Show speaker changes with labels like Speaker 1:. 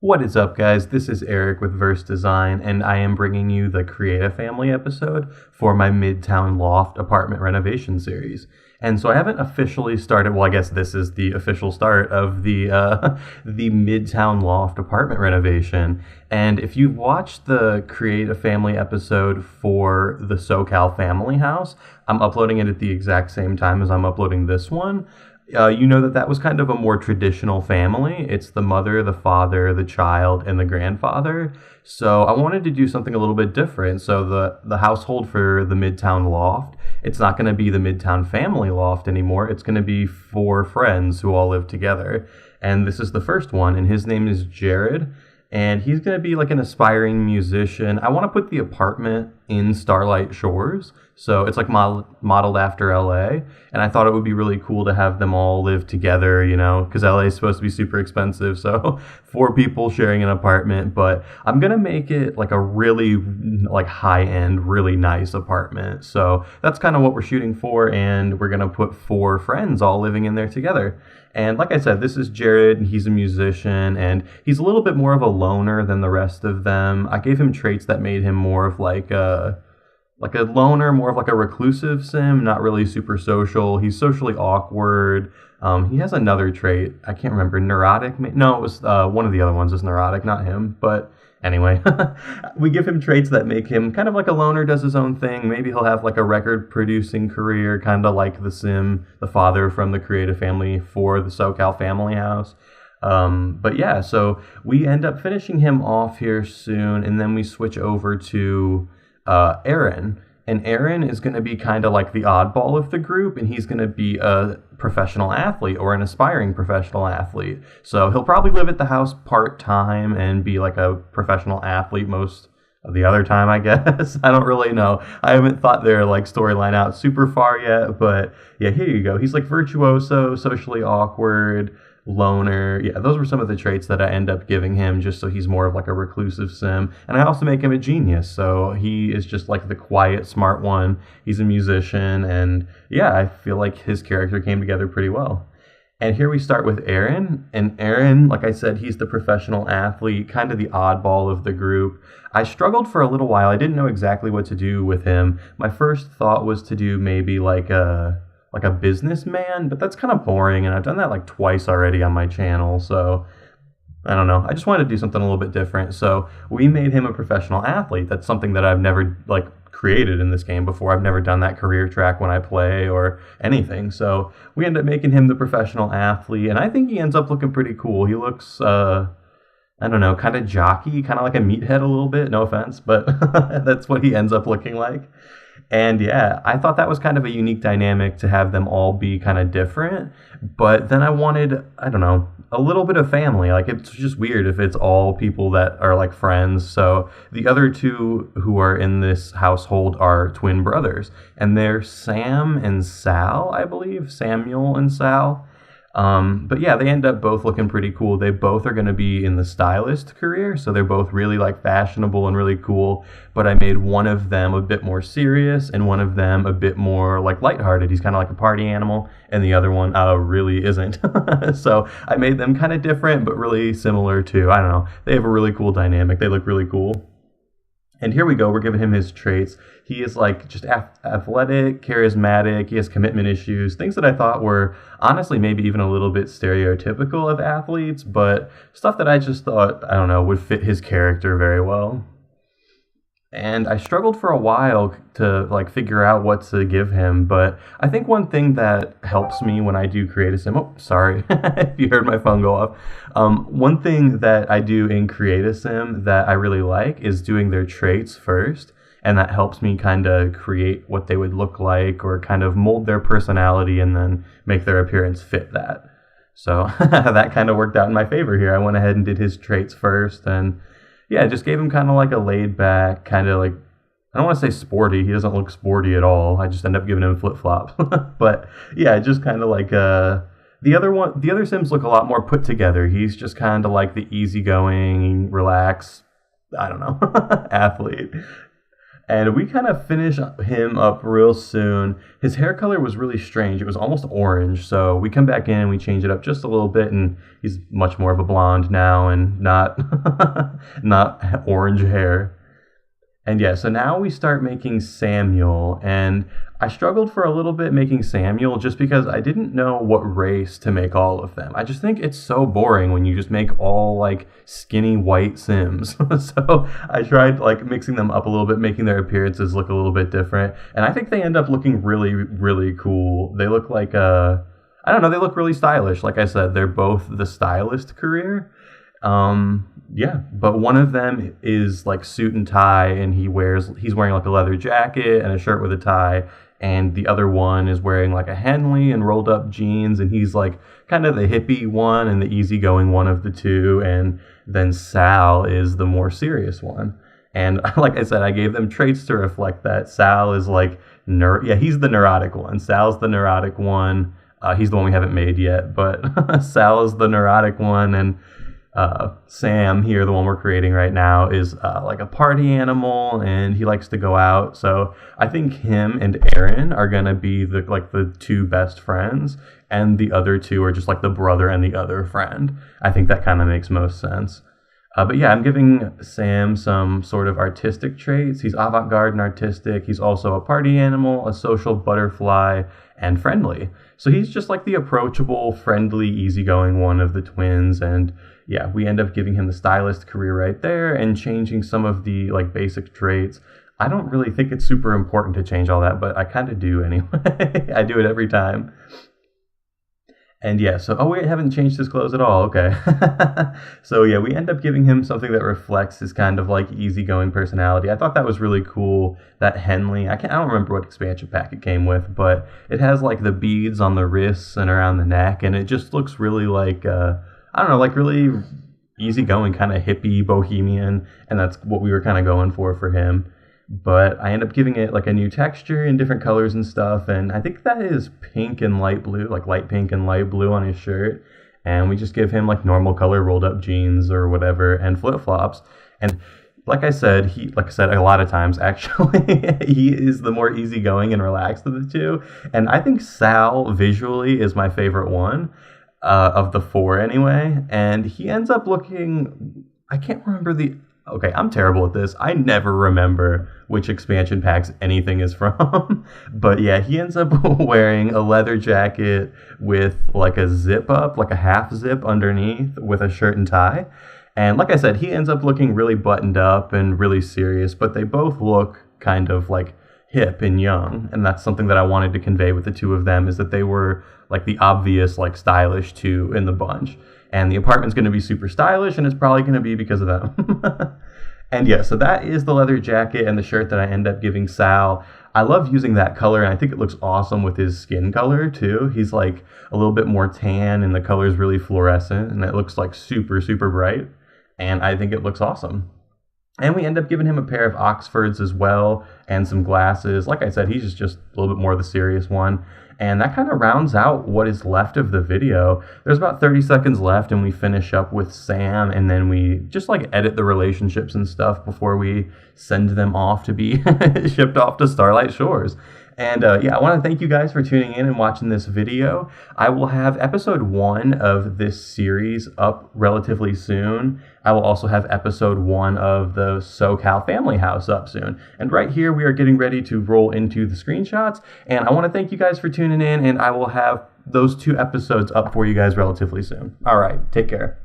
Speaker 1: What is up, guys? This is Eric with Verse Design, and I am bringing you the Create a Family episode for my Midtown Loft apartment renovation series. And so I haven't officially started. Well, I guess this is the official start of the the Midtown Loft apartment renovation. And if you've watched the Create a Family episode for the SoCal Family House, I'm uploading it at the exact same time as I'm uploading this one. You know that was kind of a more traditional family. It's the mother, the father, the child, and the grandfather. So I wanted to do something a little bit different. So the household for the Midtown Loft, it's not going to be the Midtown Family Loft anymore. It's going to be four friends who all live together. And this is the first one, and his name is Jared. And he's going to be like an aspiring musician. I want to put the apartment in Starlight Shores. So it's like modeled after LA. And I thought it would be really cool to have them all live together, because LA is supposed to be super expensive. So four people sharing an apartment. But I'm going to make it like a really like high-end, really nice apartment. So that's kind of what we're shooting for. And we're going to put four friends all living in there together. And like I said, this is Jared, and he's a musician, and he's a little bit more of a loner than the rest of them. I gave him traits that made him more of like a loner, more of like a reclusive sim, not really super social. He's socially awkward. He has another trait. I can't remember. Neurotic? No, it was one of the other ones is neurotic, not him. But anyway, we give him traits that make him kind of like a loner, does his own thing. Maybe he'll have like a record producing career, kind of like the sim, the father from the Create a Family for the SoCal Family House. But yeah, so we end up finishing him off here soon, and then we switch over to Aaron. And Aaron is going to be kind of like the oddball of the group, and he's going to be a professional athlete or an aspiring professional athlete. So he'll probably live at the house part-time and be like a professional athlete most of the other time, I guess. I don't really know. I haven't thought their like storyline out super far yet, but yeah, here you go. He's like virtuoso, socially awkward, loner. Yeah, those were some of the traits that I end up giving him just so he's more of like a reclusive sim. And I also make him a genius. So he is just like the quiet, smart one. He's a musician. And yeah, I feel like his character came together pretty well. And here we start with Aaron. And Aaron, like I said, he's the professional athlete, kind of the oddball of the group. I struggled for a little while. I didn't know exactly what to do with him. My first thought was to do maybe like a businessman, but that's kind of boring, and I've done that like twice already on my channel, so I don't know. I just wanted to do something a little bit different, so we made him a professional athlete. That's something that I've never like created in this game before. I've never done that career track when I play or anything, so we end up making him the professional athlete, and I think he ends up looking pretty cool. He looks I don't know, kind of jockey, kind of like a meathead a little bit, no offense, but that's what he ends up looking like. And yeah, I thought that was kind of a unique dynamic to have them all be kind of different. But then I wanted, I don't know, a little bit of family. Like, it's just weird if it's all people that are like friends. So the other two who are in this household are twin brothers. And they're Sam and Sal, I believe. Samuel and Sal. But yeah, they end up both looking pretty cool. They both are going to be in the stylist career, so they're both really like fashionable and really cool. But I made one of them a bit more serious and one of them a bit more like lighthearted. He's kind of like a party animal, and the other one really isn't. So I made them kind of different, but really similar too. I don't know. They have a really cool dynamic. They look really cool. And here we go. We're giving him his traits. He is like just athletic, charismatic. He has commitment issues, things that I thought were honestly maybe even a little bit stereotypical of athletes, but stuff that I just thought, I don't know, would fit his character very well. And I struggled for a while to like figure out what to give him, but I think one thing that helps me when I do create a sim, oh, sorry, if you heard my phone go off. One thing that I do in create a sim that I really like is doing their traits first, and that helps me kind of create what they would look like or kind of mold their personality and then make their appearance fit that. So that kind of worked out in my favor here. I went ahead and did his traits first, and yeah, just gave him kind of like a laid back, kind of like, I don't want to say sporty. He doesn't look sporty at all. I just end up giving him flip flops. But yeah, just kind of like the other Sims look a lot more put together. He's just kind of like the easygoing, relaxed, I don't know, athlete. And we kind of finish him up real soon. His hair color was really strange. It was almost orange. So we come back in and we change it up just a little bit, and he's much more of a blonde now and not not orange hair. And yeah, so now we start making Samuel, and I struggled for a little bit making Samuel just because I didn't know what race to make all of them. I just think it's so boring when you just make all like skinny white Sims. So I tried like mixing them up a little bit, making their appearances look a little bit different, and I think they end up looking really, really cool. They look like I don't know, they look really stylish. Like I said, they're both the stylist career. Yeah, but one of them is like suit and tie, and he's wearing like a leather jacket and a shirt with a tie, and the other one is wearing like a Henley and rolled up jeans, and he's like kind of the hippie one and the easygoing one of the two, and then Sal is the more serious one. And like I said, I gave them traits to reflect that. Sal is like he's the neurotic one. Sal's the neurotic one. He's the one we haven't made yet, but Sal is the neurotic one, and Sam here, the one we're creating right now, is like a party animal, and he likes to go out. So I think him and Aaron are gonna be the two best friends, and the other two are just like the brother and the other friend. I think that kind of makes most sense. But yeah, I'm giving Sam some sort of artistic traits. He's avant-garde and artistic. He's also a party animal, a social butterfly, and friendly. So he's just like the approachable, friendly, easygoing one of the twins. And yeah, we end up giving him the stylist career right there and changing some of the like basic traits. I don't really think it's super important to change all that, but I kind of do anyway. I do it every time. And yeah, so, oh wait, I haven't changed his clothes at all, okay. So yeah, we end up giving him something that reflects his kind of like easygoing personality. I thought that was really cool, that Henley. I don't remember what expansion pack it came with, but it has like the beads on the wrists and around the neck, and it just looks really like, I don't know, like really easygoing, kind of hippie, bohemian, and that's what we were kind of going for him. But I end up giving it like a new texture and different colors and stuff, and I think that is pink and light blue, like light pink and light blue on his shirt, and we just give him like normal color rolled up jeans or whatever and flip-flops. And like I said a lot of times actually, he is the more easygoing and relaxed of the two, and I think Sal visually is my favorite one of the four anyway, and he ends up looking, I can't remember okay, I'm terrible at this. I never remember which expansion packs anything is from. But yeah, he ends up wearing a leather jacket with like a zip up, like a half zip underneath with a shirt and tie. And like I said, he ends up looking really buttoned up and really serious, but they both look kind of like hip and young. And that's something that I wanted to convey with the two of them, is that they were like the obvious like stylish two in the bunch. And the apartment's going to be super stylish, and it's probably going to be because of them. And yeah, so that is the leather jacket and the shirt that I end up giving Sal. I love using that color, and I think it looks awesome with his skin color too. He's like a little bit more tan, and the color is really fluorescent, and it looks like super, super bright. And I think it looks awesome. And we end up giving him a pair of Oxfords as well, and some glasses. Like I said, he's just a little bit more the serious one. And that kind of rounds out what is left of the video. There's about 30 seconds left, and we finish up with Sam, and then we just like edit the relationships and stuff before we send them off to be shipped off to Starlight Shores. And yeah, I want to thank you guys for tuning in and watching this video. I will have episode 1 of this series up relatively soon. I will also have episode 1 of the SoCal Family House up soon. And right here, we are getting ready to roll into the screenshots. And I want to thank you guys for tuning in, and I will have those 2 episodes up for you guys relatively soon. All right, take care.